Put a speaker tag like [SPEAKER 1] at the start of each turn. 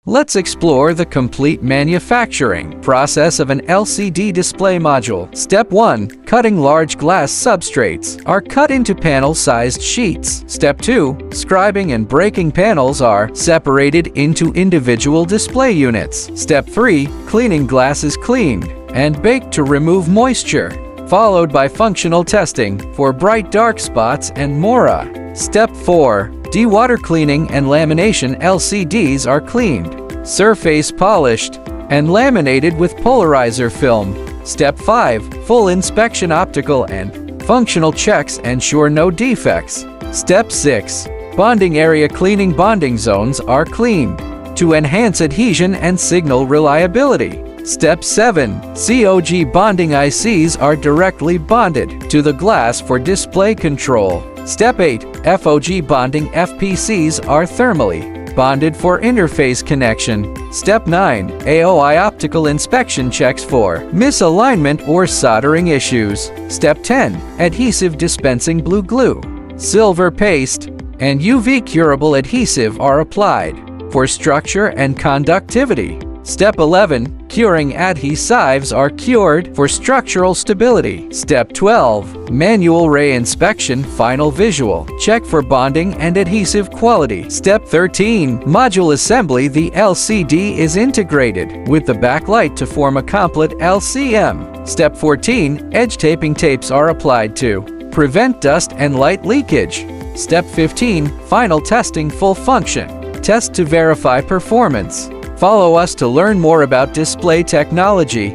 [SPEAKER 1] Let's explore the complete manufacturing process of an LCD display module. Step 1. Cutting large glass substrates are cut into panel-sized sheets. Step 2. Scribing and breaking panels are separated into individual display units. Step 3. Cleaning glass is cleaned and baked to remove moisture, followed by functional testing for bright dark spots and mora. Step 4. Dewater cleaning and lamination. LCDs are cleaned, surface polished, and laminated with polarizer film. Step 5. Full inspection. Optical and functional checks ensure no defects. Step 6. Bonding area cleaning. Bonding zones are cleaned to enhance adhesion and signal reliability. Step 7. COG bonding. ICs are directly bonded to the glass for display control. Step 8. FOG bonding. FPCs are thermally bonded for interface connection. Step 9. AOI optical inspection checks for misalignment or soldering issues. Step 10. Adhesive dispensing. Blue glue, silver paste, and UV curable adhesive are applied for structure and conductivity. Step 11. Curing. Adhesives are cured for structural stability. Step 12. Manual ray inspection. Final visual check for bonding and adhesive quality. Step 13. Module assembly. The LCD is integrated with the backlight to form a complete LCM. Step 14. Edge taping. Tapes are applied to prevent dust and light leakage. Step 15. Final testing. Full function test to verify performance. Follow us to learn more about display technology